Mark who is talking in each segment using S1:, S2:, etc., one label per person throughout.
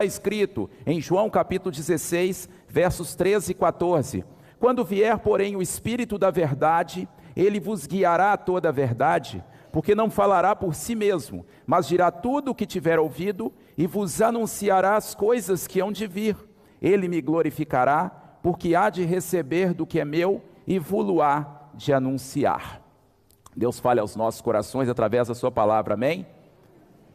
S1: está escrito em João capítulo 16, versos 13 e 14: quando vier, porém, o Espírito da verdade, ele vos guiará a toda a verdade, porque não falará por si mesmo, mas dirá tudo o que tiver ouvido, e vos anunciará as coisas que hão de vir. Ele me glorificará, porque há de receber do que é meu, e vou-lo-á de anunciar. Deus fale aos nossos corações através da sua palavra, amém?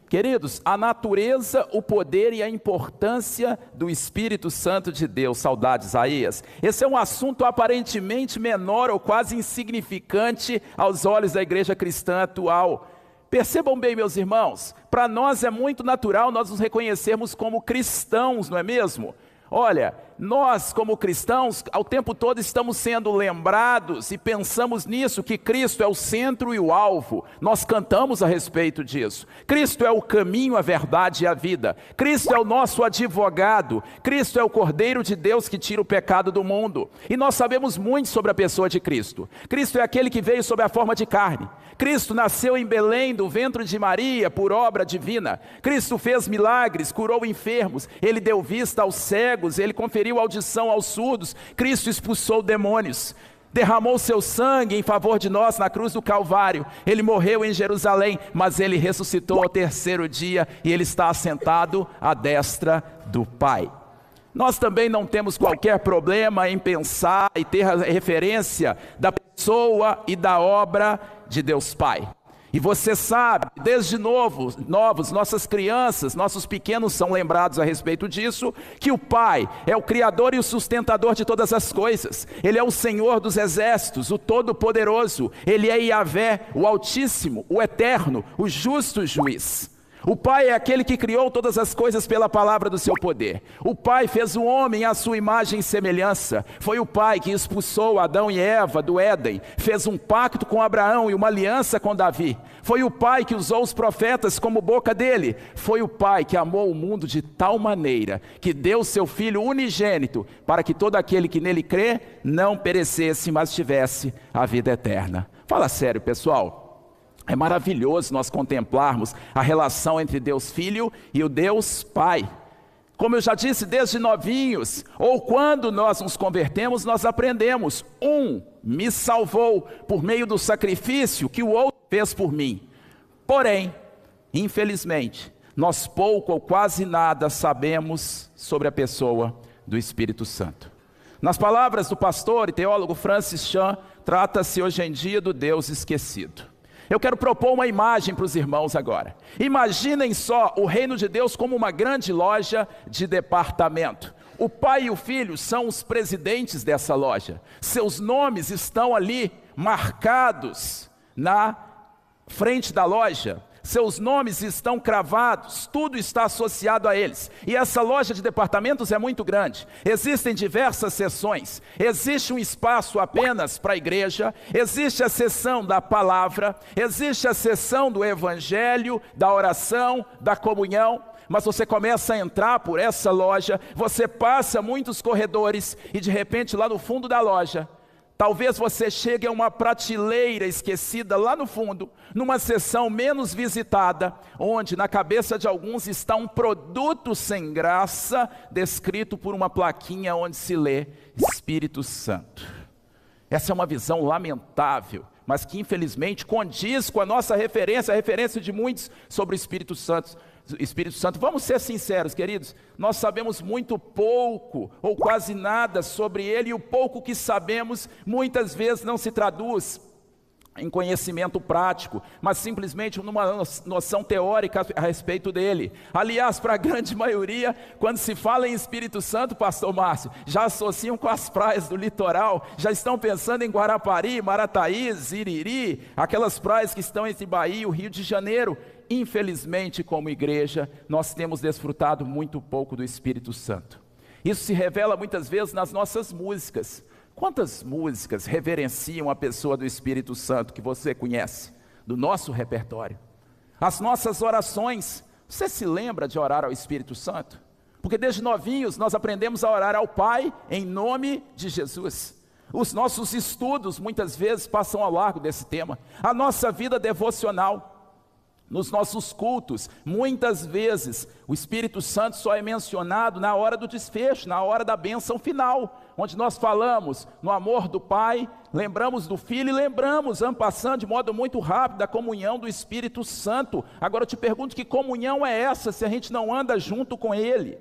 S1: Queridos, a natureza, o poder e a importância do Espírito Santo de Deus. Saudades, Isaías. Esse é um assunto aparentemente menor ou quase insignificante aos olhos da igreja cristã atual. Percebam bem, meus irmãos, para nós é muito natural nós nos reconhecermos como cristãos, não é mesmo? Olha, nós como cristãos, ao tempo todo estamos sendo lembrados e pensamos nisso, que Cristo é o centro e o alvo. Nós cantamos a respeito disso. Cristo é o caminho, a verdade e a vida. Cristo é o nosso advogado. Cristo é o Cordeiro de Deus que tira o pecado do mundo. E nós sabemos muito sobre a pessoa de Cristo. Cristo é aquele que veio sob a forma de carne. Cristo nasceu em Belém, do ventre de Maria, por obra divina. Cristo fez milagres, curou enfermos, Ele deu vista aos cegos, Ele conferiu audição aos surdos. Cristo expulsou demônios, derramou seu sangue em favor de nós na cruz do Calvário. Ele morreu em Jerusalém, mas Ele ressuscitou ao terceiro dia, e Ele está assentado à destra do Pai. Nós também não temos qualquer problema em pensar e ter a referência da pessoa e da obra de Deus Pai. E você sabe, desde novos, nossas crianças, nossos pequenos são lembrados a respeito disso, que o Pai é o Criador e o sustentador de todas as coisas. Ele é o Senhor dos exércitos, o Todo-Poderoso. Ele é Yahvé, o Altíssimo, o Eterno, o justo juiz. O Pai é aquele que criou todas as coisas pela palavra do seu poder. O Pai fez o homem à sua imagem e semelhança. Foi o Pai que expulsou Adão e Eva do Éden. Fez um pacto com Abraão e uma aliança com Davi. Foi o Pai que usou os profetas como boca dele. Foi o Pai que amou o mundo de tal maneira que deu seu Filho unigênito, para que todo aquele que nele crê não perecesse, mas tivesse a vida eterna. Fala sério, pessoal. É maravilhoso nós contemplarmos a relação entre Deus Filho e o Deus Pai. Como eu já disse, desde novinhos, ou quando nós nos convertemos, nós aprendemos: um me salvou por meio do sacrifício que o outro fez por mim. Porém, infelizmente, nós pouco ou quase nada sabemos sobre a pessoa do Espírito Santo. Nas palavras do pastor e teólogo Francis Chan, trata-se hoje em dia do Deus esquecido. Eu quero propor uma imagem para os irmãos agora. Imaginem só o reino de Deus como uma grande loja de departamento. O pai e o filho são os presidentes dessa loja. Seus nomes estão ali marcados na frente da loja. Seus nomes estão cravados, tudo está associado a eles. E essa loja de departamentos é muito grande. Existem diversas seções. Existe um espaço apenas para a igreja, existe a seção da palavra, existe a seção do evangelho, da oração, da comunhão. Mas você começa a entrar por essa loja, você passa muitos corredores e de repente lá no fundo da loja, talvez você chegue a uma prateleira esquecida lá no fundo, numa seção menos visitada, onde na cabeça de alguns está um produto sem graça, descrito por uma plaquinha onde se lê Espírito Santo. Essa é uma visão lamentável, mas que infelizmente condiz com a nossa referência, a referência de muitos sobre o Espírito Santo. Vamos ser sinceros, queridos, nós sabemos muito pouco ou quase nada sobre ele, e o pouco que sabemos muitas vezes não se traduz em conhecimento prático, mas simplesmente numa noção teórica a respeito dele. Aliás, para a grande maioria, quando se fala em Espírito Santo, pastor Márcio, já associam com as praias do litoral, já estão pensando em Guarapari, Marataí, Ziriri, aquelas praias que estão entre Bahia e o Rio de Janeiro. Infelizmente, como igreja, nós temos desfrutado muito pouco do Espírito Santo. Isso se revela muitas vezes nas nossas músicas. Quantas músicas reverenciam a pessoa do Espírito Santo que você conhece, do nosso repertório? As nossas orações, você se lembra de orar ao Espírito Santo? Porque desde novinhos nós aprendemos a orar ao Pai em nome de Jesus. Os nossos estudos muitas vezes passam ao largo desse tema. A nossa vida devocional. Nos nossos cultos, muitas vezes, o Espírito Santo só é mencionado na hora do desfecho, na hora da bênção final, onde nós falamos no amor do Pai, lembramos do Filho e lembramos, passando de modo muito rápido, da comunhão do Espírito Santo. Agora eu te pergunto, que comunhão é essa se a gente não anda junto com Ele?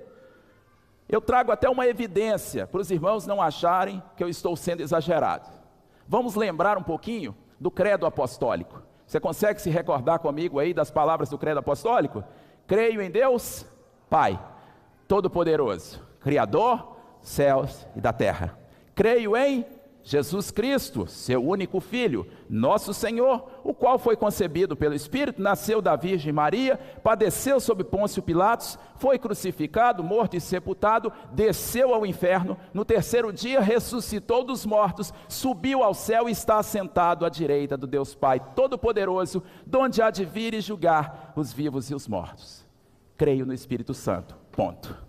S1: Eu trago até uma evidência, para os irmãos não acharem que eu estou sendo exagerado. Vamos lembrar um pouquinho do credo apostólico. Você consegue se recordar comigo aí das palavras do credo apostólico? Creio em Deus, Pai, Todo-Poderoso, Criador, céus e da terra. Creio em Jesus Cristo, seu único Filho, nosso Senhor, o qual foi concebido pelo Espírito, nasceu da Virgem Maria, padeceu sob Pôncio Pilatos, foi crucificado, morto e sepultado, desceu ao inferno, no terceiro dia ressuscitou dos mortos, subiu ao céu e está assentado à direita do Deus Pai Todo-Poderoso, donde há de vir e julgar os vivos e os mortos. Creio no Espírito Santo, ponto.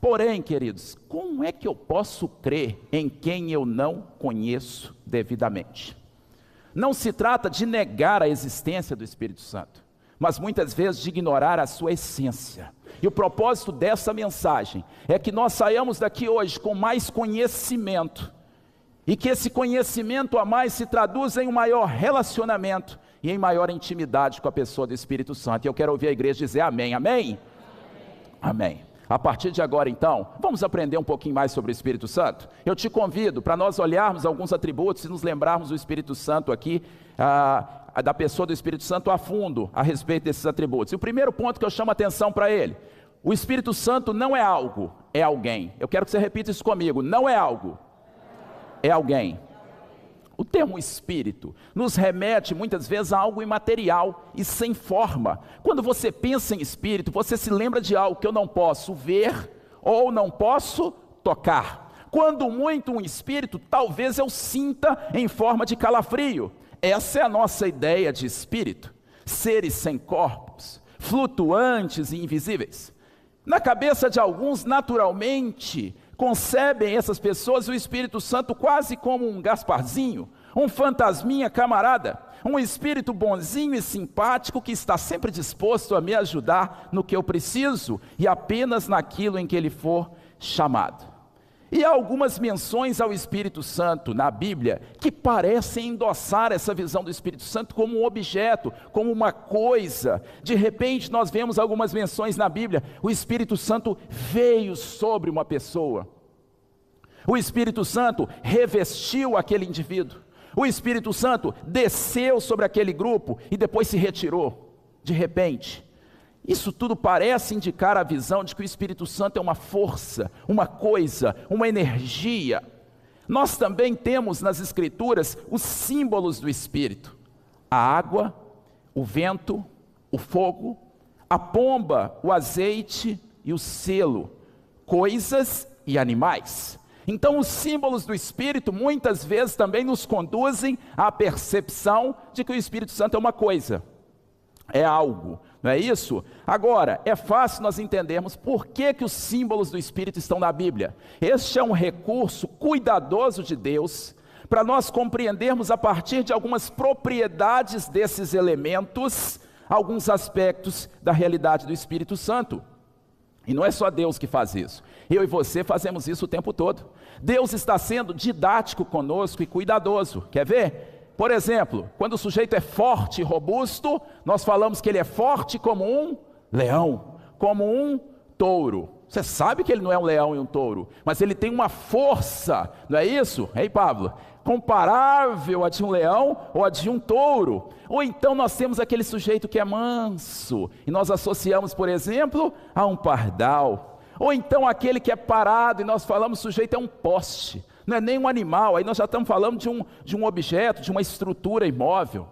S1: Porém, queridos, como é que eu posso crer em quem eu não conheço devidamente? Não se trata de negar a existência do Espírito Santo, mas muitas vezes de ignorar a sua essência. E o propósito dessa mensagem é que nós saiamos daqui hoje com mais conhecimento, e que esse conhecimento a mais se traduza em um maior relacionamento e em maior intimidade com a pessoa do Espírito Santo. E eu quero ouvir a igreja dizer amém, amém? Amém. Amém. A partir de agora, então, vamos aprender um pouquinho mais sobre o Espírito Santo? Eu te convido para nós olharmos alguns atributos e nos lembrarmos do Espírito Santo aqui, da pessoa do Espírito Santo a fundo, a respeito desses atributos. E o primeiro ponto que eu chamo a atenção para ele: o Espírito Santo não é algo, é alguém. Eu quero que você repita isso comigo: não é algo, é alguém. O termo Espírito nos remete muitas vezes a algo imaterial e sem forma. Quando você pensa em Espírito, você se lembra de algo que eu não posso ver ou não posso tocar. Quando muito um Espírito, talvez eu sinta em forma de calafrio. Essa é a nossa ideia de Espírito: seres sem corpos, flutuantes e invisíveis. Na cabeça de alguns, naturalmente, concebem essas pessoas o Espírito Santo quase como um Gasparzinho, um fantasminha camarada, um espírito bonzinho e simpático que está sempre disposto a me ajudar no que eu preciso e apenas naquilo em que ele for chamado. E há algumas menções ao Espírito Santo na Bíblia que parecem endossar essa visão do Espírito Santo como um objeto, como uma coisa. De repente nós vemos algumas menções na Bíblia: o Espírito Santo veio sobre uma pessoa, o Espírito Santo revestiu aquele indivíduo, o Espírito Santo desceu sobre aquele grupo e depois se retirou. De repente, isso tudo parece indicar a visão de que o Espírito Santo é uma força, uma coisa, uma energia. Nós também temos nas Escrituras os símbolos do Espírito: a água, o vento, o fogo, a pomba, o azeite e o selo, coisas e animais. Então os símbolos do Espírito muitas vezes também nos conduzem à percepção de que o Espírito Santo é uma coisa, é algo, não é isso? Agora, é fácil nós entendermos por que os símbolos do Espírito estão na Bíblia. Este é um recurso cuidadoso de Deus para nós compreendermos, a partir de algumas propriedades desses elementos, alguns aspectos da realidade do Espírito Santo. E não é só Deus que faz isso, eu e você fazemos isso o tempo todo. Deus está sendo didático conosco e cuidadoso. Quer ver? Por exemplo, quando o sujeito é forte e robusto, nós falamos que ele é forte como um leão, como um touro. Você sabe que ele não é um leão e um touro, mas ele tem uma força, não é isso? Ei, Pablo? Comparável a de um leão ou a de um touro. Ou então nós temos aquele sujeito que é manso, e nós associamos, por exemplo, a um pardal. Ou então aquele que é parado, e nós falamos, o sujeito é um poste, não é nem um animal, aí nós já estamos falando de um objeto, de uma estrutura imóvel.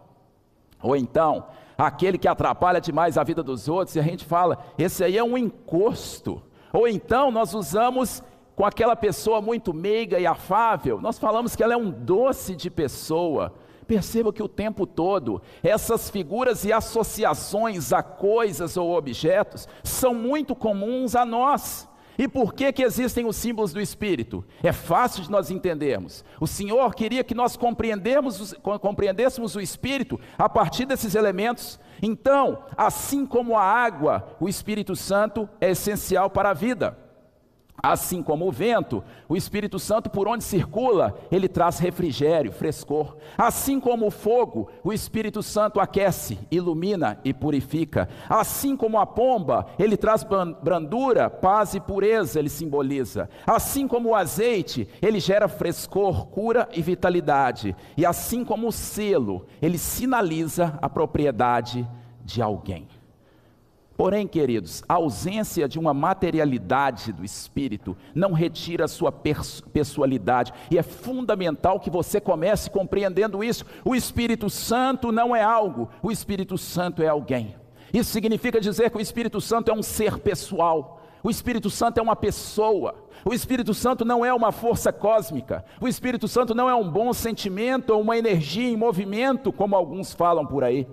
S1: Ou então, aquele que atrapalha demais a vida dos outros, e a gente fala, esse aí é um encosto. Ou então nós usamos com aquela pessoa muito meiga e afável, nós falamos que ela é um doce de pessoa. Perceba que o tempo todo, essas figuras e associações a coisas ou objetos, são muito comuns a nós. E por que existem os símbolos do Espírito? É fácil de nós entendermos. O Senhor queria que nós compreendêssemos o Espírito a partir desses elementos. Então, assim como a água, o Espírito Santo é essencial para a vida. Assim como o vento, o Espírito Santo, por onde circula, ele traz refrigério, frescor. Assim como o fogo, o Espírito Santo aquece, ilumina e purifica. Assim como a pomba, ele traz brandura, paz e pureza, ele simboliza. Assim como o azeite, ele gera frescor, cura e vitalidade. E assim como o selo, ele sinaliza a propriedade de alguém. Porém, queridos, a ausência de uma materialidade do Espírito não retira a sua pessoalidade, e é fundamental que você comece compreendendo isso. O Espírito Santo não é algo, o Espírito Santo é alguém. Isso significa dizer que o Espírito Santo é um ser pessoal, o Espírito Santo é uma pessoa, o Espírito Santo não é uma força cósmica, o Espírito Santo não é um bom sentimento ou uma energia em movimento, como alguns falam por aí.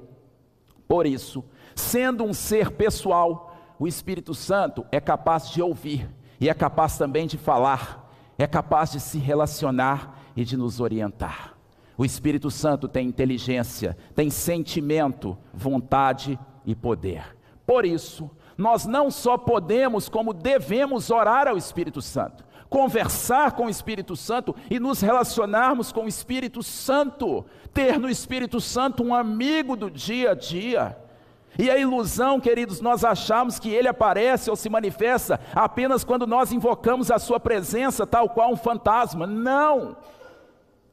S1: Por isso, sendo um ser pessoal, o Espírito Santo é capaz de ouvir, e é capaz também de falar, é capaz de se relacionar e de nos orientar. O Espírito Santo tem inteligência, tem sentimento, vontade e poder. Por isso, nós não só podemos, como devemos orar ao Espírito Santo, conversar com o Espírito Santo e nos relacionarmos com o Espírito Santo, ter no Espírito Santo um amigo do dia a dia. E a ilusão, queridos, nós achamos que ele aparece ou se manifesta apenas quando nós invocamos a sua presença, tal qual um fantasma. Não,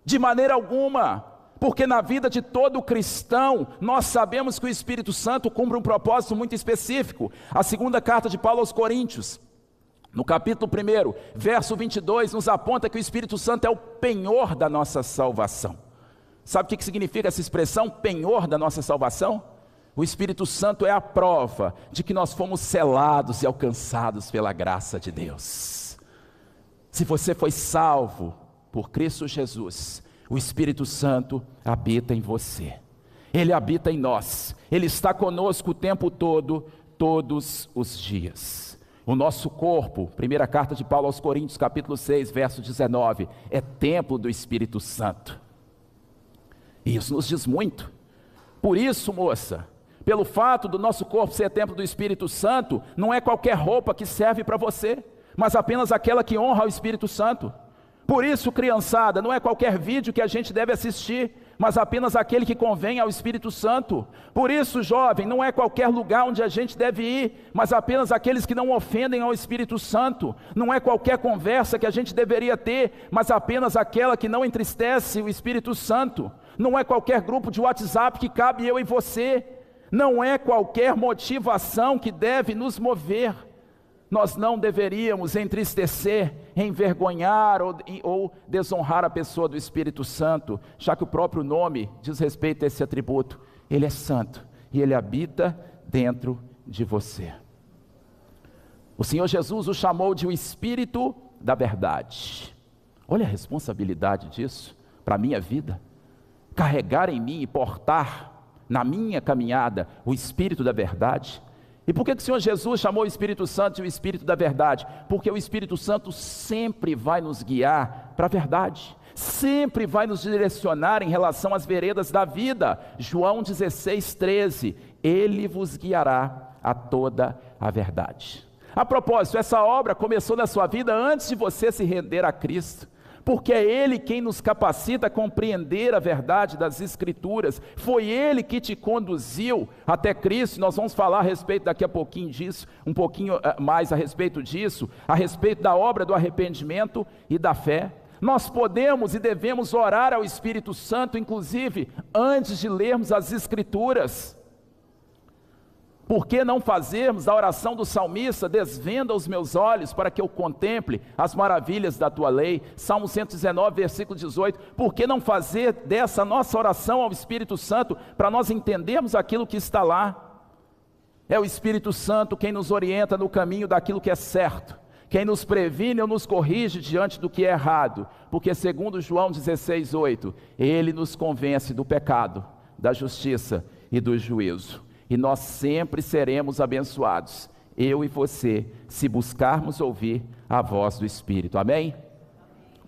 S1: de maneira alguma, porque na vida de todo cristão, nós sabemos que o Espírito Santo cumpre um propósito muito específico. A segunda carta de Paulo aos Coríntios, no capítulo 1, verso 22, nos aponta que o Espírito Santo é o penhor da nossa salvação. Sabe o que significa essa expressão, penhor da nossa salvação? O Espírito Santo é a prova de que nós fomos selados e alcançados pela graça de Deus. Se você foi salvo por Cristo Jesus, o Espírito Santo habita em você. Ele habita em nós. Ele está conosco o tempo todo, todos os dias. O nosso corpo, primeira carta de Paulo aos Coríntios, capítulo 6, verso 19, é templo do Espírito Santo. E isso nos diz muito. Por isso, moça, pelo fato do nosso corpo ser templo do Espírito Santo, não é qualquer roupa que serve para você, mas apenas aquela que honra o Espírito Santo. Por isso, criançada, não é qualquer vídeo que a gente deve assistir, mas apenas aquele que convém ao Espírito Santo. Por isso, jovem, não é qualquer lugar onde a gente deve ir, mas apenas aqueles que não ofendem ao Espírito Santo. Não é qualquer conversa que a gente deveria ter, mas apenas aquela que não entristece o Espírito Santo. Não é qualquer grupo de WhatsApp que cabe eu e você. Não é qualquer motivação que deve nos mover. Nós não deveríamos entristecer, envergonhar ou desonrar a pessoa do Espírito Santo, já que o próprio nome diz respeito a esse atributo. Ele é santo e ele habita dentro de você. O Senhor Jesus o chamou de o Espírito da verdade. Olha a responsabilidade disso para a minha vida. Carregar em mim e portar na minha caminhada o Espírito da verdade. E por que o Senhor Jesus chamou o Espírito Santo de o Espírito da verdade? Porque o Espírito Santo sempre vai nos guiar para a verdade, sempre vai nos direcionar em relação às veredas da vida. João 16:13, Ele vos guiará a toda a verdade. A propósito, essa obra começou na sua vida antes de você se render a Cristo, porque é Ele quem nos capacita a compreender a verdade das Escrituras. Foi Ele que te conduziu até Cristo. Nós vamos falar a respeito daqui a pouquinho disso, um pouquinho mais a respeito disso, a respeito da obra do arrependimento e da fé. Nós podemos e devemos orar ao Espírito Santo, inclusive, antes de lermos as Escrituras. Por que não fazermos a oração do salmista, desvenda os meus olhos para que eu contemple as maravilhas da tua lei? Salmo 119, versículo 18. Por que não fazer dessa nossa oração ao Espírito Santo, para nós entendermos aquilo que está lá? É o Espírito Santo quem nos orienta no caminho daquilo que é certo, quem nos previne ou nos corrige diante do que é errado, porque segundo João 16:8, Ele nos convence do pecado, da justiça e do juízo. E nós sempre seremos abençoados eu e você, se buscarmos ouvir a voz do Espírito. Amém?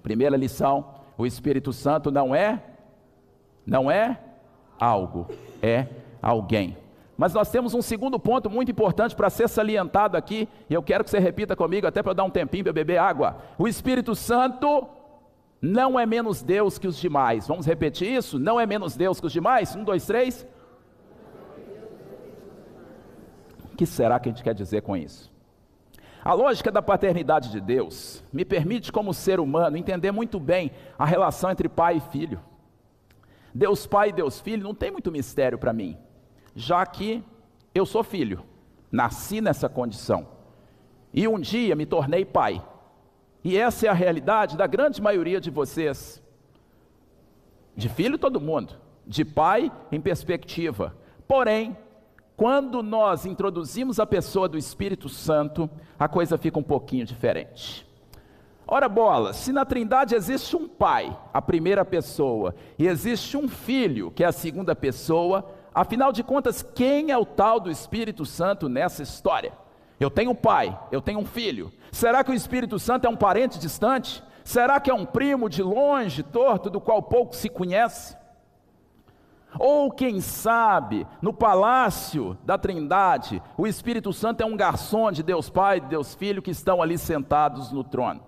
S1: Primeira lição: o Espírito Santo não é algo, é alguém. Mas nós temos um segundo ponto muito importante para ser salientado aqui, e eu quero que você repita comigo, até para dar um tempinho para eu beber água. O Espírito Santo não é menos Deus que os demais. Vamos repetir isso? Não é menos Deus que os demais? 1, 2, 3. O que será que a gente quer dizer com isso? A lógica da paternidade de Deus me permite, como ser humano, entender muito bem a relação entre pai e filho. Deus Pai e Deus Filho não tem muito mistério para mim, já que eu sou filho, nasci nessa condição, e um dia me tornei pai, e essa é a realidade da grande maioria de vocês. De filho todo mundo, de pai em perspectiva. Porém, quando nós introduzimos a pessoa do Espírito Santo, a coisa fica um pouquinho diferente. Ora bola, se na Trindade existe um pai, a primeira pessoa, e existe um filho, que é a segunda pessoa, afinal de contas, quem é o tal do Espírito Santo nessa história? Eu tenho um pai, eu tenho um filho. Será que o Espírito Santo é um parente distante? Será que é um primo de longe, torto, do qual pouco se conhece? Ou quem sabe, no palácio da Trindade, o Espírito Santo é um garçom de Deus Pai e de Deus Filho que estão ali sentados no trono?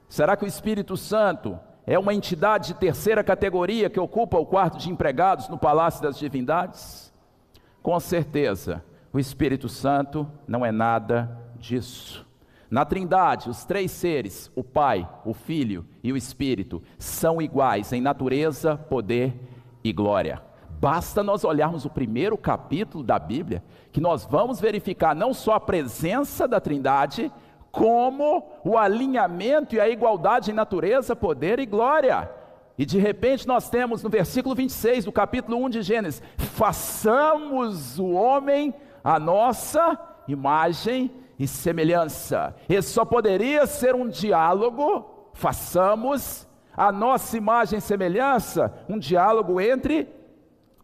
S1: Será que o Espírito Santo é uma entidade de terceira categoria que ocupa o quarto de empregados no Palácio das Divindades? Com certeza, o Espírito Santo não é nada disso. Na Trindade, os três seres, o Pai, o Filho e o Espírito, são iguais em natureza, poder e glória. Basta nós olharmos o primeiro capítulo da Bíblia, que nós vamos verificar não só a presença da Trindade, como o alinhamento e a igualdade em natureza, poder e glória. E de repente nós temos no versículo 26 do capítulo 1 de Gênesis: façamos o homem a nossa imagem e semelhança. Esse só poderia ser um diálogo, façamos a nossa imagem e semelhança, um diálogo entre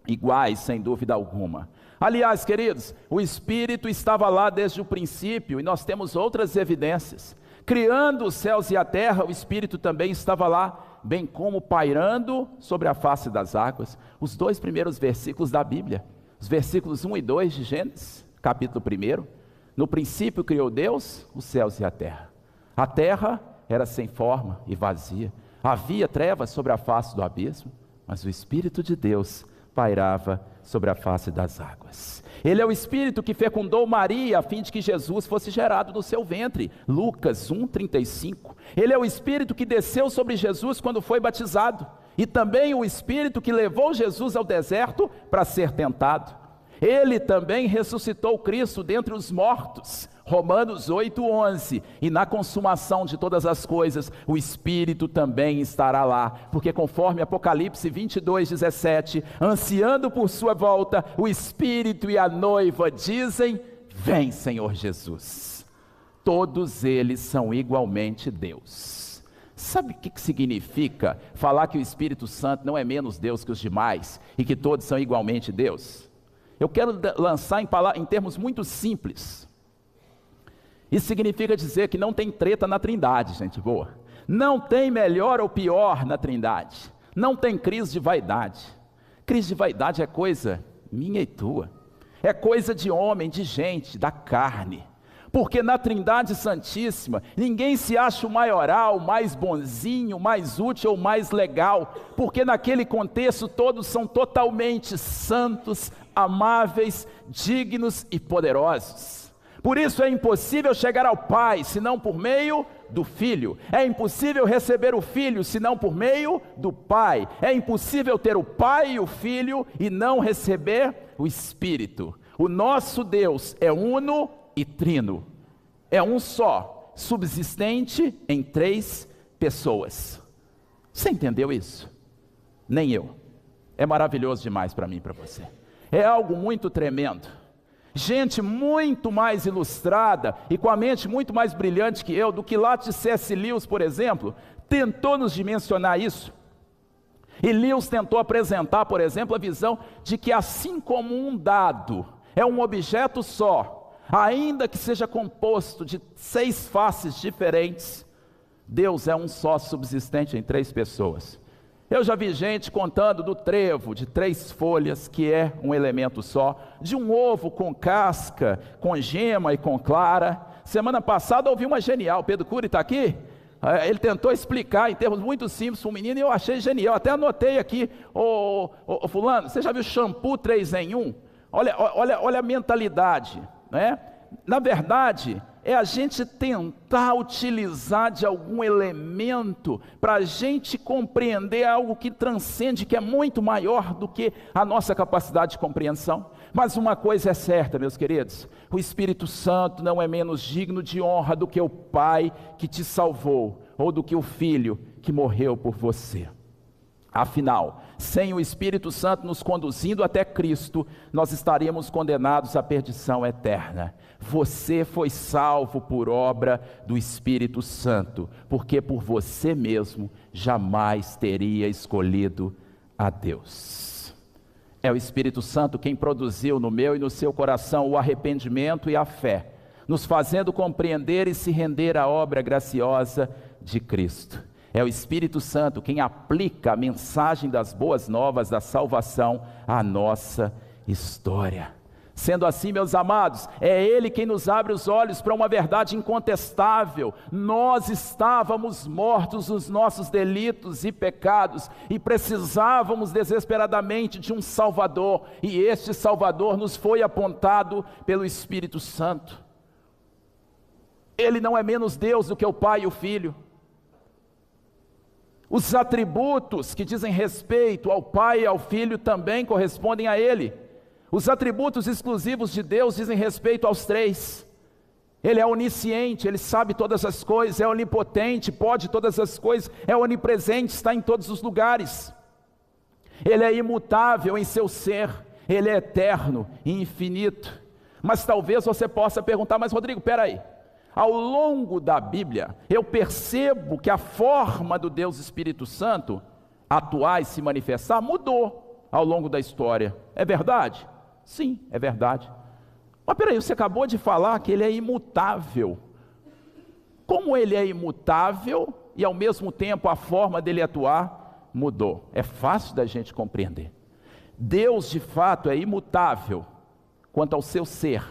S1: iguais, sem dúvida alguma. Aliás, queridos, o Espírito estava lá desde o princípio, e nós temos outras evidências. Criando os céus e a terra, o Espírito também estava lá, bem como pairando sobre a face das águas. Os dois primeiros versículos da Bíblia, os versículos 1 e 2 de Gênesis, capítulo 1. No princípio criou Deus os céus e a terra. A terra era sem forma e vazia. Havia trevas sobre a face do abismo, mas o Espírito de Deus pairava sobre a face das águas. Ele é o Espírito que fecundou Maria, a fim de que Jesus fosse gerado no seu ventre. Lucas 1:35. Ele é o Espírito que desceu sobre Jesus quando foi batizado, e também o Espírito que levou Jesus ao deserto para ser tentado. Ele também ressuscitou Cristo dentre os mortos, Romanos 8:11, e na consumação de todas as coisas, o Espírito também estará lá, porque conforme Apocalipse 22:17, ansiando por sua volta, o Espírito e a noiva dizem: vem, Senhor Jesus. Todos eles são igualmente Deus. Sabe o que significa falar que o Espírito Santo não é menos Deus que os demais, e que todos são igualmente Deus? Eu quero lançar em termos muito simples. Isso significa dizer que não tem treta na Trindade, gente boa. Não tem melhor ou pior na Trindade. Não tem crise de vaidade. Crise de vaidade é coisa minha e tua. É coisa de homem, de gente, da carne. Porque na Trindade Santíssima, ninguém se acha o maioral, o mais bonzinho, o mais útil ou mais legal. Porque naquele contexto todos são totalmente santos, amáveis, dignos e poderosos. Por isso é impossível chegar ao Pai, senão por meio do Filho. É impossível receber o Filho, senão por meio do Pai. É impossível ter o Pai e o Filho e não receber o Espírito. O nosso Deus é uno e trino. É um só, subsistente em três pessoas. Você entendeu isso? Nem eu. É maravilhoso demais para mim e para você. É algo muito tremendo. Gente muito mais ilustrada e com a mente muito mais brilhante que eu, do que lá de C.S. Lewis, por exemplo, tentou nos dimensionar isso. E Lewis tentou apresentar, por exemplo, a visão de que assim como um dado é um objeto só, ainda que seja composto de 6 faces diferentes, Deus é um só subsistente em 3 pessoas. Eu já vi gente contando do trevo de 3 folhas, que é um elemento só, de um ovo com casca, com gema e com clara. Semana passada eu ouvi uma genial, Pedro Cury está aqui? Ele tentou explicar em termos muito simples para o menino e eu achei genial, até anotei aqui, fulano, você já viu shampoo 3 em 1? Olha a mentalidade, né? Na verdade, é a gente tentar utilizar de algum elemento para a gente compreender algo que transcende, que é muito maior do que a nossa capacidade de compreensão. Mas uma coisa é certa, meus queridos, o Espírito Santo não é menos digno de honra do que o Pai que te salvou, ou do que o Filho que morreu por você. Afinal, sem o Espírito Santo nos conduzindo até Cristo, nós estaríamos condenados à perdição eterna. Você foi salvo por obra do Espírito Santo, porque por você mesmo jamais teria escolhido a Deus. É o Espírito Santo quem produziu no meu e no seu coração o arrependimento e a fé, nos fazendo compreender e se render à obra graciosa de Cristo. É o Espírito Santo quem aplica a mensagem das boas novas da salvação à nossa história. Sendo assim, meus amados, é Ele quem nos abre os olhos para uma verdade incontestável. Nós estávamos mortos nos nossos delitos e pecados e precisávamos desesperadamente de um Salvador, e este Salvador nos foi apontado pelo Espírito Santo. Ele não é menos Deus do que o Pai e o Filho. Os atributos que dizem respeito ao Pai e ao Filho também correspondem a Ele. Os atributos exclusivos de Deus dizem respeito aos 3. Ele é onisciente, Ele sabe todas as coisas, é onipotente, pode todas as coisas, é onipresente, está em todos os lugares. Ele é imutável em seu ser, Ele é eterno e infinito. Mas talvez você possa perguntar, mas Rodrigo, peraí. Ao longo da Bíblia, eu percebo que a forma do Deus Espírito Santo atuar e se manifestar mudou ao longo da história. É verdade? Sim, é verdade. Mas peraí, você acabou de falar que Ele é imutável. Como Ele é imutável e ao mesmo tempo a forma dele atuar mudou? É fácil da gente compreender. Deus de fato é imutável quanto ao seu ser,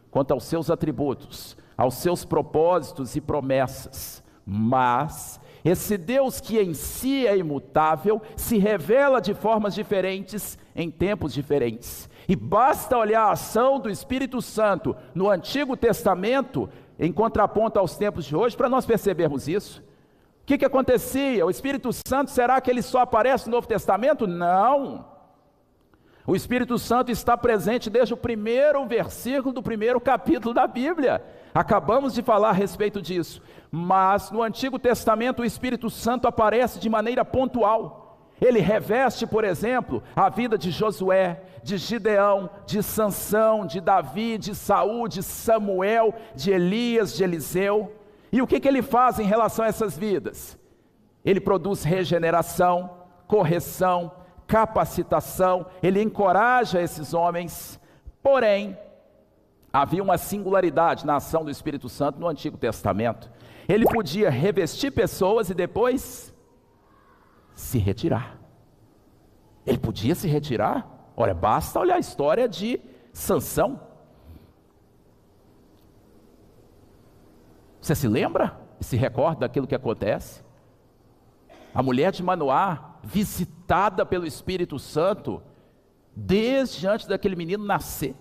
S1: quanto aos seus atributos, aos seus propósitos e promessas, mas esse Deus que em si é imutável, se revela de formas diferentes, em tempos diferentes, e basta olhar a ação do Espírito Santo no Antigo Testamento, em contraponto aos tempos de hoje, para nós percebermos isso. O que acontecia? O Espírito Santo, será que ele só aparece no Novo Testamento? Não. O Espírito Santo está presente desde o primeiro versículo do primeiro capítulo da Bíblia. Acabamos de falar a respeito disso. Mas no Antigo Testamento o Espírito Santo aparece de maneira pontual. Ele reveste, por exemplo, a vida de Josué, de Gideão, de Sansão, de Davi, de Saul, de Samuel, de Elias, de Eliseu. E o que ele faz em relação a essas vidas? Ele produz regeneração, correção, capacitação, ele encoraja esses homens. Porém, havia uma singularidade na ação do Espírito Santo no Antigo Testamento. Ele podia revestir pessoas e depois se retirar. Ele podia se retirar. Olha, basta olhar a história de Sansão. Você se lembra? Se recorda daquilo que acontece? A mulher de Manoá, visitada pelo Espírito Santo, desde antes daquele menino nascer.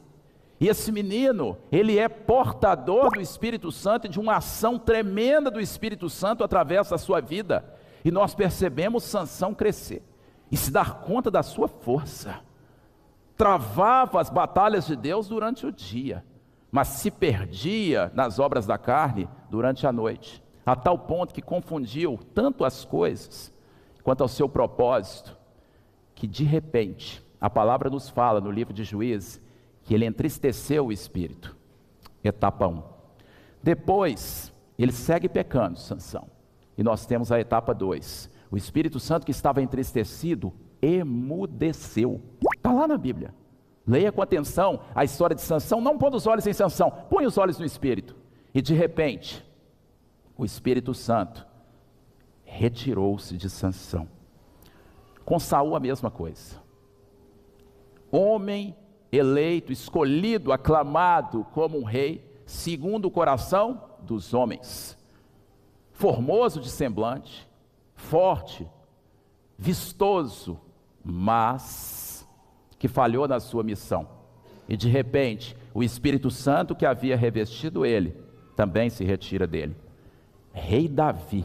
S1: E esse menino, ele é portador do Espírito Santo e de uma ação tremenda do Espírito Santo através da sua vida. E nós percebemos Sansão crescer e se dar conta da sua força. Travava as batalhas de Deus durante o dia, mas se perdia nas obras da carne durante a noite, a tal ponto que confundiu tanto as coisas quanto ao seu propósito, que de repente, a palavra nos fala no livro de Juízes, que ele entristeceu o espírito. Etapa 1. Depois, ele segue pecando, Sansão. E nós temos a etapa 2. O Espírito Santo que estava entristecido, emudeceu. Está lá na Bíblia. Leia com atenção a história de Sansão, não pondo os olhos em Sansão, põe os olhos no Espírito. E de repente, o Espírito Santo retirou-se de Sansão. Com Saul a mesma coisa. Homem eleito, escolhido, aclamado como um rei, segundo o coração dos homens. Formoso de semblante, forte, vistoso, mas que falhou na sua missão. E de repente, o Espírito Santo que havia revestido ele, também se retira dele. Rei Davi.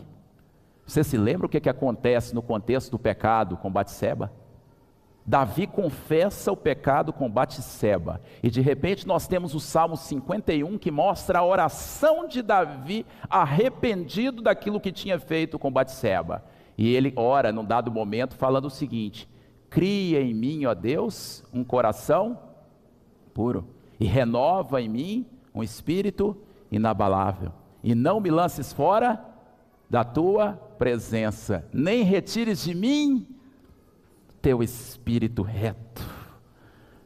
S1: Você se lembra o que acontece no contexto do pecado com Batseba? Davi confessa o pecado com Batseba. E de repente nós temos o Salmo 51 que mostra a oração de Davi arrependido daquilo que tinha feito com Batseba. E ele ora num dado momento falando o seguinte: cria em mim, ó Deus, um coração puro, e renova em mim um espírito inabalável, e não me lances fora da tua presença, nem retires de mim teu espírito reto.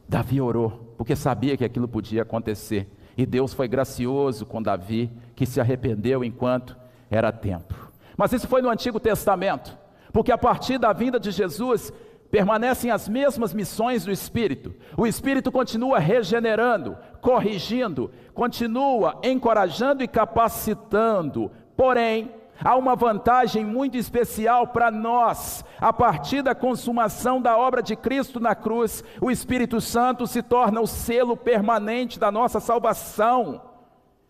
S1: Davi orou, porque sabia que aquilo podia acontecer, e Deus foi gracioso com Davi, que se arrependeu enquanto era tempo. Mas isso foi no Antigo Testamento, porque a partir da vinda de Jesus, permanecem as mesmas missões do Espírito. O Espírito continua regenerando, corrigindo, continua encorajando e capacitando. Porém, há uma vantagem muito especial para nós. A partir da consumação da obra de Cristo na cruz, o Espírito Santo se torna o selo permanente da nossa salvação.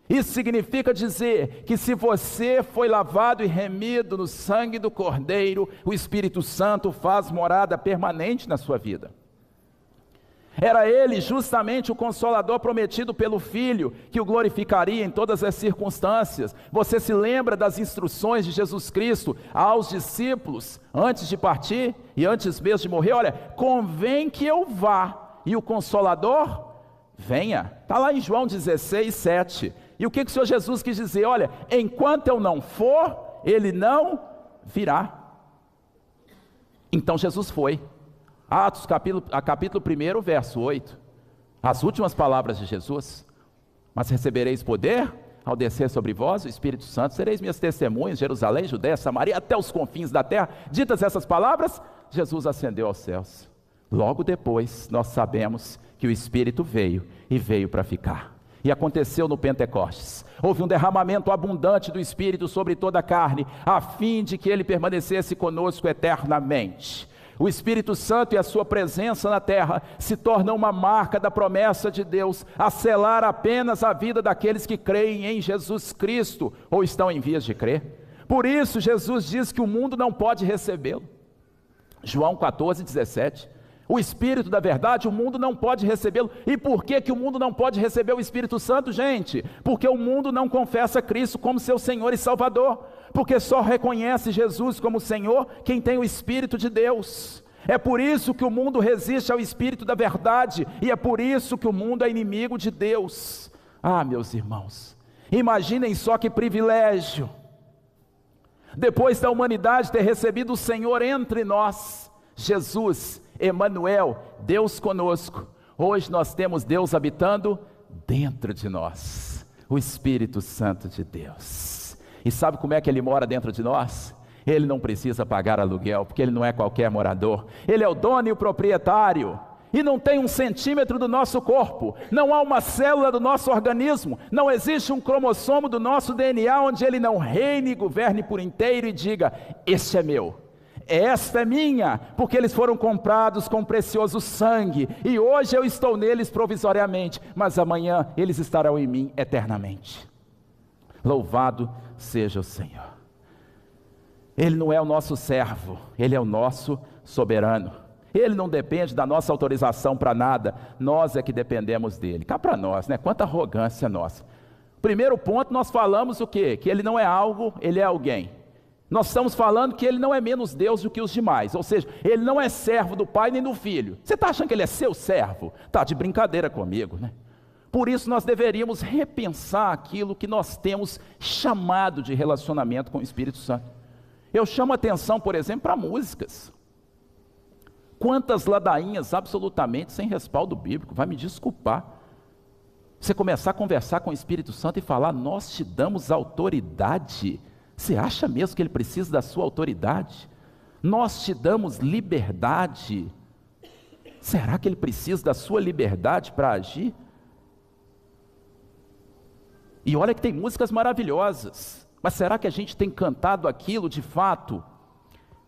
S1: Isso significa dizer que se você foi lavado e remido no sangue do Cordeiro, o Espírito Santo faz morada permanente na sua vida. Era ele justamente o Consolador prometido pelo Filho, que o glorificaria em todas as circunstâncias. Você se lembra das instruções de Jesus Cristo aos discípulos, antes de partir e antes mesmo de morrer? Olha, convém que eu vá, e o Consolador venha. Está lá em João 16, 7. E o que o Senhor Jesus quis dizer? Olha, enquanto eu não for, ele não virá. Então Jesus foi. Atos capítulo 1, verso 8. As últimas palavras de Jesus. Mas recebereis poder ao descer sobre vós o Espírito Santo, sereis minhas testemunhas, Jerusalém, Judéia, Samaria, até os confins da terra. Ditas essas palavras, Jesus ascendeu aos céus. Logo depois, nós sabemos que o Espírito veio, e veio para ficar. E aconteceu no Pentecostes. Houve um derramamento abundante do Espírito sobre toda a carne, a fim de que ele permanecesse conosco eternamente. O Espírito Santo e a sua presença na terra se tornam uma marca da promessa de Deus, a selar apenas a vida daqueles que creem em Jesus Cristo, ou estão em vias de crer. Por isso Jesus diz que o mundo não pode recebê-lo. João 14, 17. O Espírito da verdade, o mundo não pode recebê-lo. E por que o mundo não pode receber o Espírito Santo, gente? Porque o mundo não confessa Cristo como seu Senhor e Salvador. Porque só reconhece Jesus como Senhor quem tem o Espírito de Deus. É por isso que o mundo resiste ao Espírito da verdade. E é por isso que o mundo é inimigo de Deus. Ah, meus irmãos, imaginem só que privilégio. Depois da humanidade ter recebido o Senhor entre nós, Jesus, Emanuel, Deus conosco, hoje nós temos Deus habitando dentro de nós, o Espírito Santo de Deus. E sabe como é que ele mora dentro de nós? Ele não precisa pagar aluguel, porque ele não é qualquer morador, ele é o dono e o proprietário, e não tem 1 centímetro do nosso corpo, não há uma célula do nosso organismo, não existe um cromossomo do nosso DNA onde ele não reine e governe por inteiro e diga: este é meu. Esta é minha, porque eles foram comprados com precioso sangue, e hoje eu estou neles provisoriamente, mas amanhã eles estarão em mim eternamente. Louvado seja o Senhor. Ele não é o nosso servo, ele é o nosso soberano. Ele não depende da nossa autorização para nada, nós é que dependemos dele. Cá para nós, né? Quanta arrogância nossa. Primeiro ponto, nós falamos o quê? Que ele não é algo, ele é alguém. Nós estamos falando que ele não é menos Deus do que os demais, ou seja, ele não é servo do Pai nem do Filho. Você está achando que ele é seu servo? Está de brincadeira comigo, né? Por isso nós deveríamos repensar aquilo que nós temos chamado de relacionamento com o Espírito Santo. Eu chamo atenção, por exemplo, para músicas. Quantas ladainhas absolutamente sem respaldo bíblico, vai me desculpar. Você começar a conversar com o Espírito Santo e falar, nós te damos autoridade. Você acha mesmo que ele precisa da sua autoridade? Nós te damos liberdade. Será que ele precisa da sua liberdade para agir? E olha que tem músicas maravilhosas, mas será que a gente tem cantado aquilo de fato,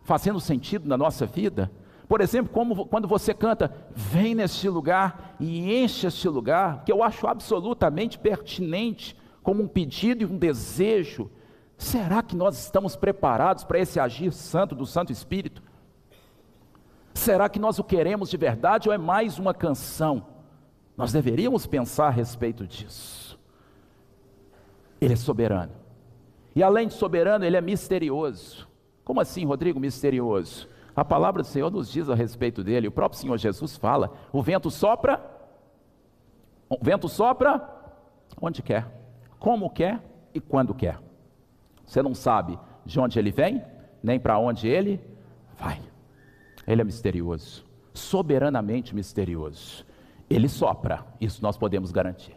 S1: fazendo sentido na nossa vida? Por exemplo, como quando você canta, vem neste lugar e enche este lugar, que eu acho absolutamente pertinente, como um pedido e um desejo. Será que nós estamos preparados para esse agir santo do Santo Espírito? Será que nós o queremos de verdade ou é mais uma canção? Nós deveríamos pensar a respeito disso. Ele é soberano. E além de soberano, ele é misterioso. Como assim, Rodrigo, misterioso? A palavra do Senhor nos diz a respeito dele, o próprio Senhor Jesus fala, o vento sopra onde quer, como quer e quando quer. Você não sabe de onde ele vem, nem para onde ele vai. Ele é misterioso, soberanamente misterioso. Ele sopra, isso nós podemos garantir.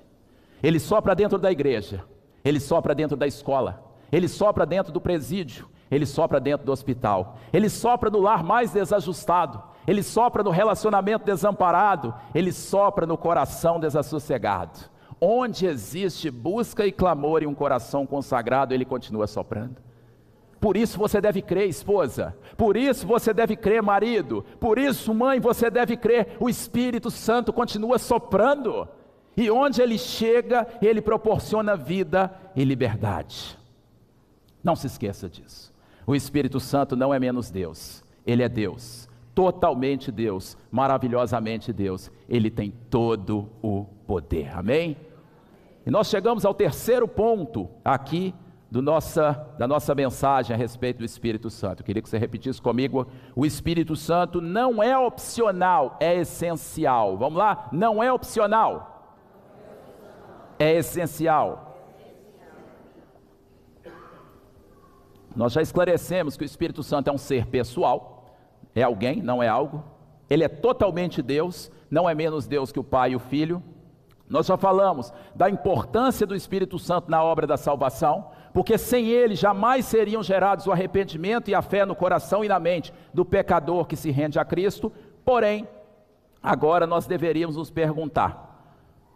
S1: Ele sopra dentro da igreja, ele sopra dentro da escola, ele sopra dentro do presídio, ele sopra dentro do hospital, ele sopra no lar mais desajustado, ele sopra no relacionamento desamparado, ele sopra no coração desassossegado. Onde existe busca e clamor em um coração consagrado, ele continua soprando. Por isso você deve crer, esposa, por isso você deve crer, marido, por isso, mãe, você deve crer, o Espírito Santo continua soprando, e onde ele chega, ele proporciona vida e liberdade. Não se esqueça disso. O Espírito Santo não é menos Deus, ele é Deus, totalmente Deus, maravilhosamente Deus, ele tem todo o poder, amém? E nós chegamos ao terceiro ponto aqui da nossa mensagem a respeito do Espírito Santo. Eu queria que você repetisse comigo, o Espírito Santo não é opcional, é essencial. Vamos lá? Não é opcional, é essencial. Nós já esclarecemos que o Espírito Santo é um ser pessoal, é alguém, não é algo. Ele é totalmente Deus, não é menos Deus que o Pai e o Filho. Nós já falamos da importância do Espírito Santo na obra da salvação, porque sem ele jamais seriam gerados o arrependimento e a fé no coração e na mente do pecador que se rende a Cristo. Porém, agora nós deveríamos nos perguntar,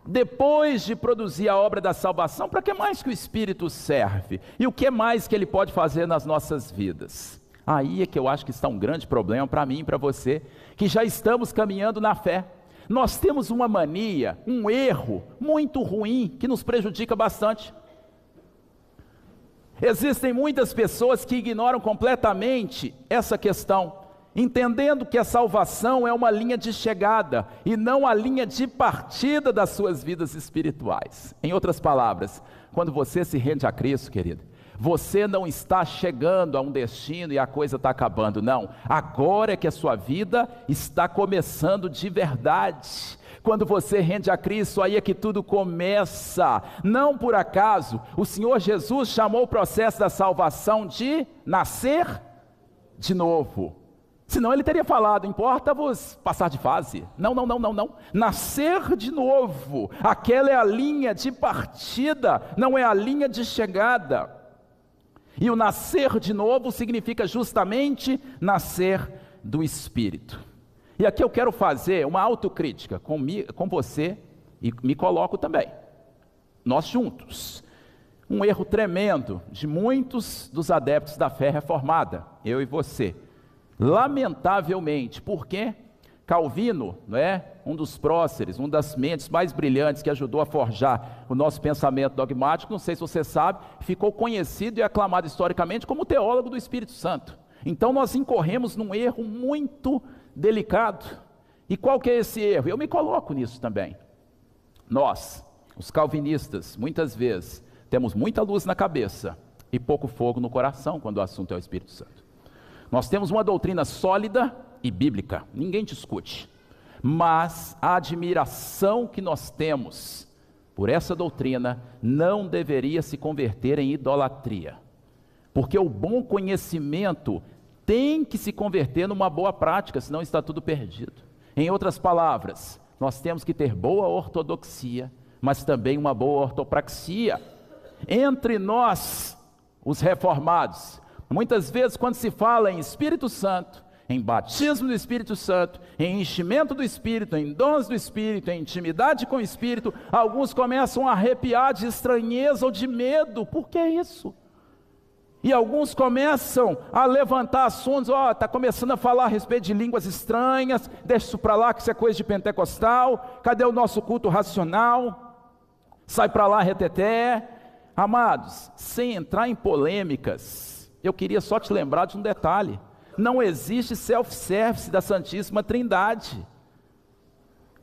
S1: depois de produzir a obra da salvação, para que mais que o Espírito serve? E o que mais que ele pode fazer nas nossas vidas? Aí é que eu acho que está um grande problema para mim e para você, que já estamos caminhando na fé. Nós temos uma mania, um erro muito ruim, que nos prejudica bastante. Existem muitas pessoas que ignoram completamente essa questão, entendendo que a salvação é uma linha de chegada e não a linha de partida das suas vidas espirituais. Em outras palavras, quando você se rende a Cristo, querido, você não está chegando a um destino e a coisa está acabando, não. Agora é que a sua vida está começando de verdade. Quando você rende a Cristo, aí é que tudo começa. Não por acaso, o Senhor Jesus chamou o processo da salvação de nascer de novo. Senão ele teria falado, importa-vos passar de fase. Não. Nascer de novo. Aquela é a linha de partida, não é a linha de chegada. E o nascer de novo significa justamente nascer do Espírito. E aqui eu quero fazer uma autocrítica com você e me coloco também. Nós juntos. Um erro tremendo de muitos dos adeptos da fé reformada, eu e você. Lamentavelmente, porque Calvino, não é? Um dos próceres, uma das mentes mais brilhantes que ajudou a forjar o nosso pensamento dogmático, não sei se você sabe, ficou conhecido e aclamado historicamente como teólogo do Espírito Santo. Então nós incorremos num erro muito delicado. E qual que é esse erro? Eu me coloco nisso também. Nós, os calvinistas, muitas vezes, temos muita luz na cabeça e pouco fogo no coração quando o assunto é o Espírito Santo. Nós temos uma doutrina sólida e bíblica, ninguém discute, mas a admiração que nós temos por essa doutrina não deveria se converter em idolatria, porque o bom conhecimento tem que se converter numa boa prática, senão está tudo perdido. Em outras palavras, nós temos que ter boa ortodoxia, mas também uma boa ortopraxia. Entre nós, os reformados, muitas vezes quando se fala em Espírito Santo, em batismo do Espírito Santo, em enchimento do Espírito, em dons do Espírito, em intimidade com o Espírito, alguns começam a arrepiar de estranheza ou de medo. Por que isso? E alguns começam a levantar assuntos, está começando a falar a respeito de línguas estranhas, deixa isso para lá que isso é coisa de pentecostal, cadê o nosso culto racional? Sai para lá, reteté. Amados, sem entrar em polêmicas, eu queria só te lembrar de um detalhe: não existe self-service da Santíssima Trindade.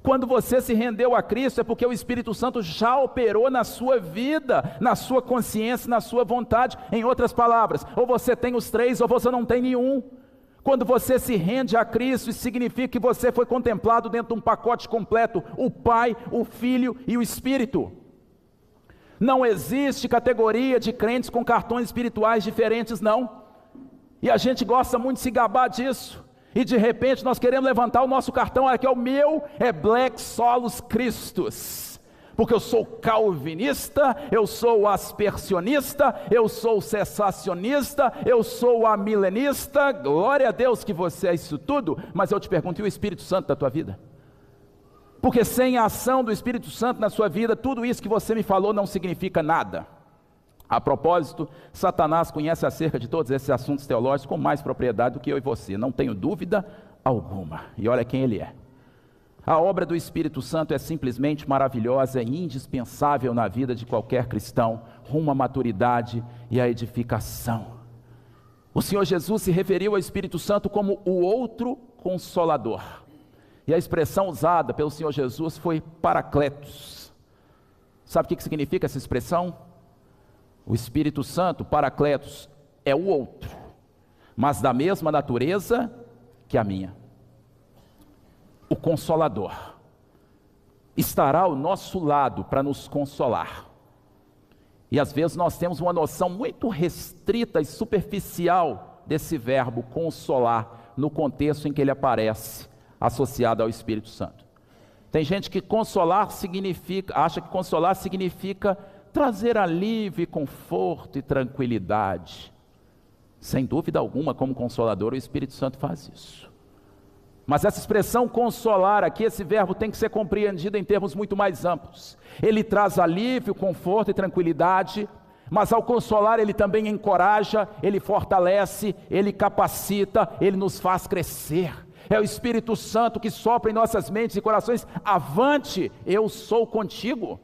S1: Quando você se rendeu a Cristo, é porque o Espírito Santo já operou na sua vida, na sua consciência, na sua vontade. Em outras palavras, ou você tem os três, ou você não tem nenhum. Quando você se rende a Cristo, isso significa que você foi contemplado dentro de um pacote completo: o Pai, o Filho e o Espírito. Não existe categoria de crentes com cartões espirituais diferentes, não. E a gente gosta muito de se gabar disso. E de repente nós queremos levantar o nosso cartão: olha, que é o meu, é Black Solus Christus, porque eu sou calvinista, eu sou aspersionista, eu sou cessacionista, eu sou amilenista. Glória a Deus que você é isso tudo. Mas eu te pergunto, e o Espírito Santo da tua vida? Porque sem a ação do Espírito Santo na sua vida, tudo isso que você me falou não significa nada. A propósito, Satanás conhece acerca de todos esses assuntos teológicos com mais propriedade do que eu e você, não tenho dúvida alguma. E olha quem ele é. A obra do Espírito Santo é simplesmente maravilhosa e indispensável na vida de qualquer cristão, rumo à maturidade e à edificação. O Senhor Jesus se referiu ao Espírito Santo como o outro Consolador. E a expressão usada pelo Senhor Jesus foi Paracletos. Sabe o que significa essa expressão? O Espírito Santo, Paracletos, é o outro, mas da mesma natureza que a minha. O Consolador estará ao nosso lado para nos consolar. E às vezes nós temos uma noção muito restrita e superficial desse verbo consolar, no contexto em que ele aparece, associado ao Espírito Santo. Tem gente que acha que consolar significa trazer alívio, conforto e tranquilidade. Sem dúvida alguma, como Consolador, o Espírito Santo faz isso. Mas essa expressão consolar aqui, esse verbo tem que ser compreendido em termos muito mais amplos. Ele traz alívio, conforto e tranquilidade, mas ao consolar ele também encoraja, ele fortalece, ele capacita, ele nos faz crescer. É o Espírito Santo que sopra em nossas mentes e corações: avante, eu sou contigo.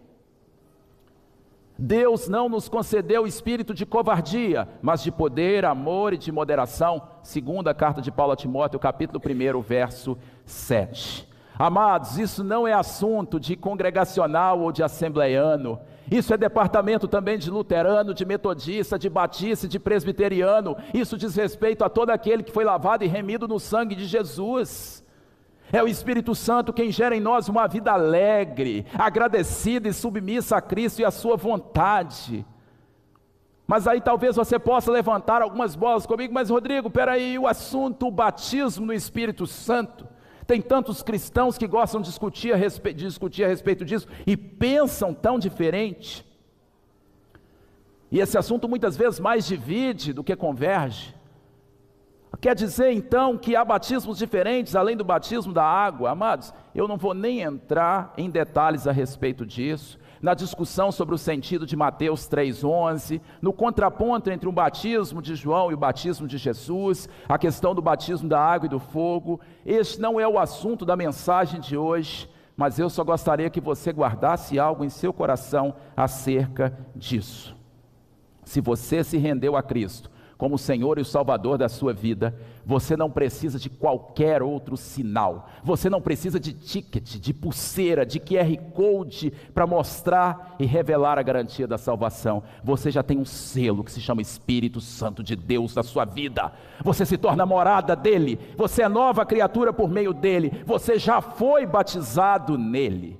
S1: Deus não nos concedeu espírito de covardia, mas de poder, amor e de moderação, segundo a carta de Paulo a Timóteo, capítulo 1, verso 7. Amados, isso não é assunto de congregacional ou de assembleiano, isso é departamento também de luterano, de metodista, de batista, de presbiteriano. Isso diz respeito a todo aquele que foi lavado e remido no sangue de Jesus. É o Espírito Santo quem gera em nós uma vida alegre, agradecida e submissa a Cristo e a sua vontade. Mas aí talvez você possa levantar algumas bolas comigo: mas Rodrigo, peraí, o assunto, o batismo no Espírito Santo, tem tantos cristãos que gostam de discutir a respeito disso e pensam tão diferente. E esse assunto muitas vezes mais divide do que converge. Quer dizer então que há batismos diferentes além do batismo da água? Amados, eu não vou nem entrar em detalhes a respeito disso, na discussão sobre o sentido de Mateus 3,11, no contraponto entre o batismo de João e o batismo de Jesus, a questão do batismo da água e do fogo. Este não é o assunto da mensagem de hoje, mas eu só gostaria que você guardasse algo em seu coração acerca disso. Se você se rendeu a Cristo como o Senhor e o Salvador da sua vida, você não precisa de qualquer outro sinal, você não precisa de ticket, de pulseira, de QR Code para mostrar e revelar a garantia da salvação. Você já tem um selo que se chama Espírito Santo de Deus na sua vida, você se torna morada dele, você é nova criatura por meio dele, você já foi batizado nele.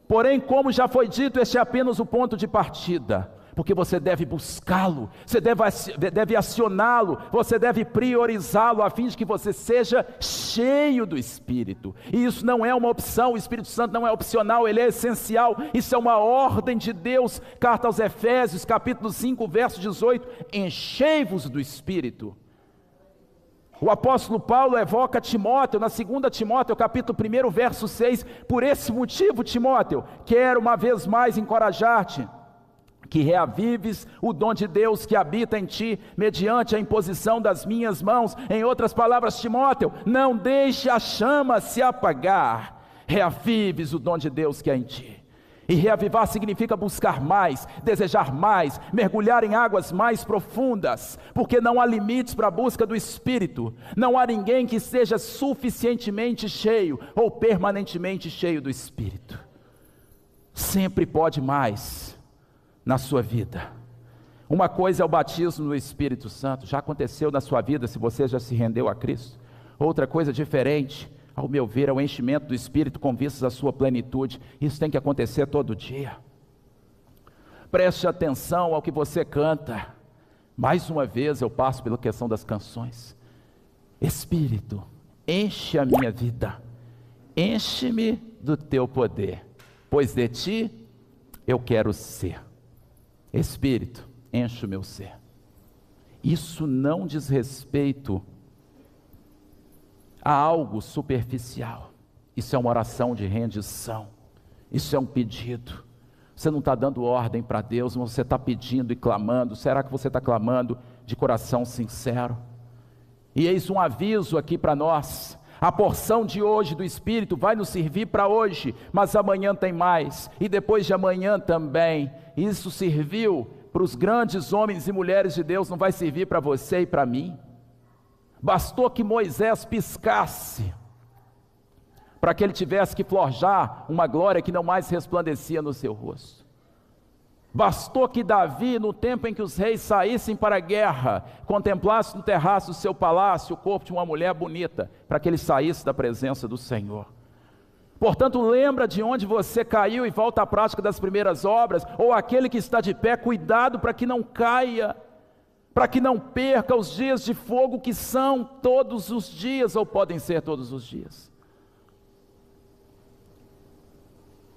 S1: Porém, como já foi dito, este é apenas o ponto de partida. porque você deve buscá-lo, você deve acioná-lo, você deve priorizá-lo, a fim de que você seja cheio do Espírito. E isso não é uma opção, o Espírito Santo não é opcional, ele é essencial, isso é uma ordem de Deus. Carta aos Efésios, capítulo 5, verso 18, enchei-vos do Espírito. O apóstolo Paulo evoca Timóteo, na 2 Timóteo, capítulo 1, verso 6, por esse motivo, Timóteo, quero uma vez mais encorajar-te, que reavives o dom de Deus que habita em ti, mediante a imposição das minhas mãos. Em outras palavras, Timóteo, não deixe a chama se apagar, reavives o dom de Deus que há em ti. E reavivar significa buscar mais, desejar mais, mergulhar em águas mais profundas, porque não há limites para a busca do Espírito. Não há ninguém que seja suficientemente cheio ou permanentemente cheio do Espírito. Sempre pode mais na sua vida. Uma coisa é o batismo no Espírito Santo, já aconteceu na sua vida se você já se rendeu a Cristo. Outra coisa diferente, ao meu ver, é o enchimento do Espírito com vistas à sua plenitude. Isso tem que acontecer todo dia. Preste atenção ao que você canta. Mais uma vez eu passo pela questão das canções. Espírito, enche a minha vida, enche-me do teu poder, pois de ti eu quero ser. Espírito, enche o meu ser. Isso não diz respeito a algo superficial. Isso é uma oração de rendição, isso é um pedido. Você não está dando ordem para Deus, mas você está pedindo e clamando. Será que você está clamando de coração sincero? E eis um aviso aqui para nós: a porção de hoje do Espírito vai nos servir para hoje, mas amanhã tem mais, e depois de amanhã também. Isso serviu para os grandes homens e mulheres de Deus, não vai servir para você e para mim? Bastou que Moisés piscasse para que ele tivesse que forjar uma glória que não mais resplandecia no seu rosto. Bastou que Davi, no tempo em que os reis saíssem para a guerra, contemplasse no terraço do seu palácio o corpo de uma mulher bonita, para que ele saísse da presença do Senhor. Portanto, lembra de onde você caiu e volta à prática das primeiras obras, ou aquele que está de pé, cuidado para que não caia, para que não perca os dias de fogo que são todos os dias, ou podem ser todos os dias.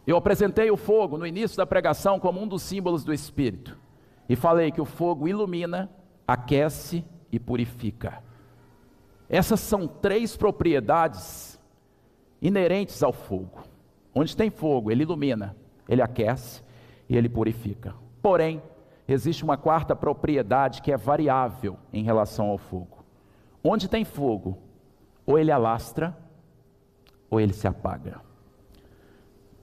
S1: Eu apresentei o fogo no início da pregação como um dos símbolos do Espírito, e falei que o fogo ilumina, aquece e purifica. Essas são 3 propriedades inerentes ao fogo. Onde tem fogo, ele ilumina, ele aquece e ele purifica. Porém, existe uma 4ª propriedade que é variável em relação ao fogo. Onde tem fogo, ou ele alastra, ou ele se apaga.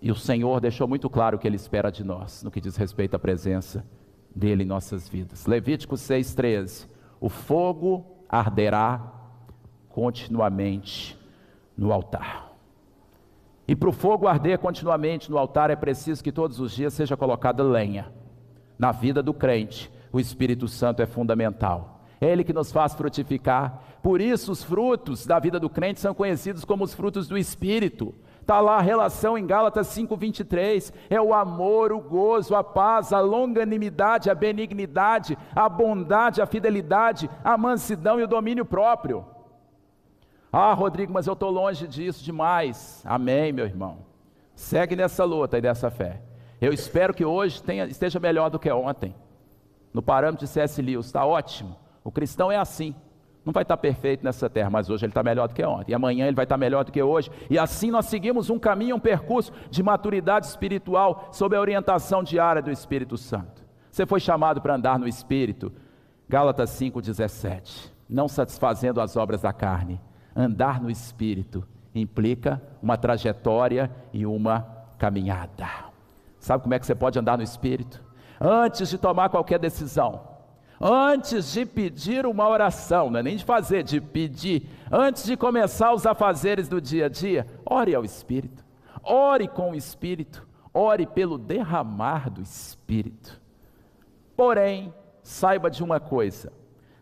S1: E o Senhor deixou muito claro o que Ele espera de nós, no que diz respeito à presença dEle em nossas vidas. Levítico 6,13, o fogo arderá continuamente no altar. E para o fogo arder continuamente no altar, é preciso que todos os dias seja colocada lenha. Na vida do crente, o Espírito Santo é fundamental. É Ele que nos faz frutificar. Por isso os frutos da vida do crente são conhecidos como os frutos do Espírito. Está lá a relação em Gálatas 5,23, é o amor, o gozo, a paz, a longanimidade, a benignidade, a bondade, a fidelidade, a mansidão e o domínio próprio. Ah, Rodrigo, mas eu estou longe disso demais. Amém, meu irmão. Segue nessa luta e dessa fé. Eu espero que hoje esteja melhor do que ontem. No parâmetro de C.S. Lewis, está ótimo. O cristão é assim. Não vai estar perfeito nessa terra, mas hoje ele está melhor do que ontem. E amanhã ele vai estar melhor do que hoje. E assim nós seguimos um caminho, um percurso de maturidade espiritual, sob a orientação diária do Espírito Santo. Você foi chamado para andar no Espírito. Gálatas 5,17. Não satisfazendo as obras da carne. Andar no Espírito implica uma trajetória e uma caminhada. Sabe como é que você pode andar no Espírito? Antes de tomar qualquer decisão, antes de pedir uma oração, não é nem de fazer, de pedir, antes de começar os afazeres do dia a dia, ore ao Espírito, ore com o Espírito, ore pelo derramar do Espírito. Porém, saiba de uma coisa,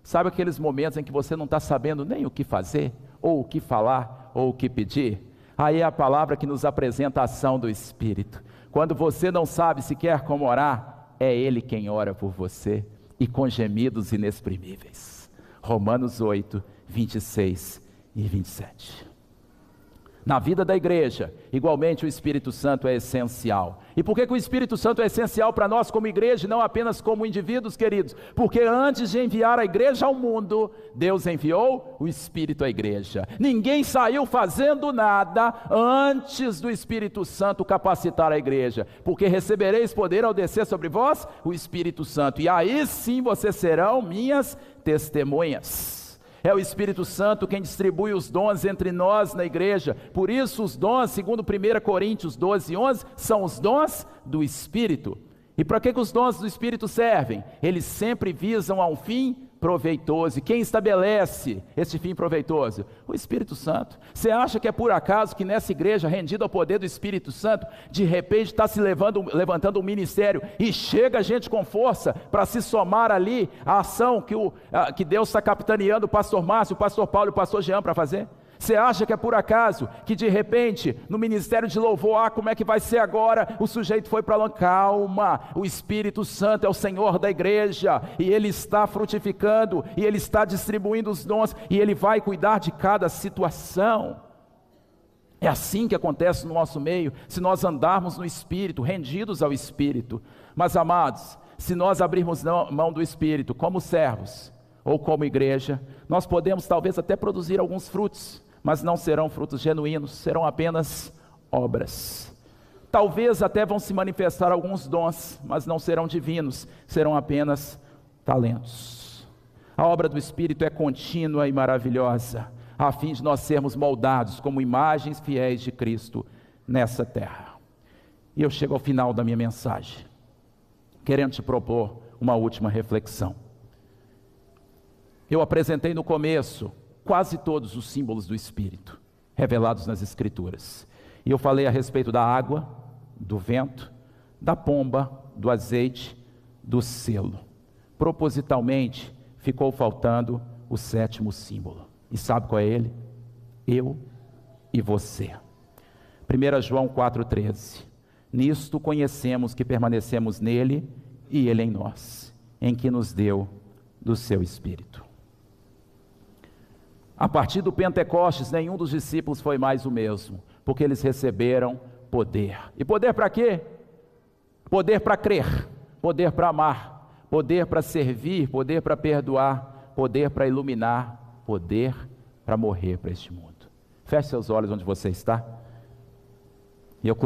S1: sabe aqueles momentos em que você não está sabendo nem o que fazer, ou o que falar, ou o que pedir? Aí é a palavra que nos apresenta a ação do Espírito. Quando você não sabe sequer como orar, é Ele quem ora por você, e com gemidos inexprimíveis. Romanos 8, 26 e 27. Na vida da igreja, igualmente o Espírito Santo é essencial. E por que o Espírito Santo é essencial para nós como igreja e não apenas como indivíduos, queridos? Porque antes de enviar a igreja ao mundo, Deus enviou o Espírito à igreja. Ninguém saiu fazendo nada antes do Espírito Santo capacitar a igreja. Porque recebereis poder ao descer sobre vós o Espírito Santo. E aí sim vocês serão minhas testemunhas. É o Espírito Santo quem distribui os dons entre nós na igreja. Por isso os dons, segundo 1 Coríntios 12, 11, são os dons do Espírito. E para que os dons do Espírito servem? Eles sempre visam a um fim proveitoso. E quem estabelece esse fim proveitoso? O Espírito Santo. Você acha que é por acaso que nessa igreja, rendida ao poder do Espírito Santo, de repente está se levantando um ministério e chega gente com força para se somar ali à ação que Deus está capitaneando o pastor Márcio, o pastor Paulo e o pastor Jean para fazer? Você acha que é por acaso que de repente no ministério de louvor, como é que vai ser agora? O sujeito foi para lá, calma, o Espírito Santo é o Senhor da igreja, e Ele está frutificando, e Ele está distribuindo os dons, e Ele vai cuidar de cada situação. É assim que acontece no nosso meio, se nós andarmos no Espírito, rendidos ao Espírito. Mas amados, se nós abrirmos mão do Espírito como servos, ou como igreja, nós podemos talvez até produzir alguns frutos, mas não serão frutos genuínos, serão apenas obras. Talvez até vão se manifestar alguns dons, mas não serão divinos, serão apenas talentos. A obra do Espírito é contínua e maravilhosa, a fim de nós sermos moldados como imagens fiéis de Cristo nessa terra. E eu chego ao final da minha mensagem, querendo te propor uma última reflexão. Eu apresentei no começo quase todos os símbolos do Espírito, revelados nas Escrituras. E eu falei a respeito da água, do vento, da pomba, do azeite, do selo. Propositalmente, ficou faltando o 7º símbolo. E sabe qual é ele? Eu e você. 1 João 4,13. Nisto conhecemos que permanecemos nele e ele em nós, em que nos deu do seu Espírito. A partir do Pentecostes, nenhum dos discípulos foi mais o mesmo, porque eles receberam poder. E poder para quê? Poder para crer, poder para amar, poder para servir, poder para perdoar, poder para iluminar, poder para morrer para este mundo. Feche seus olhos onde você está.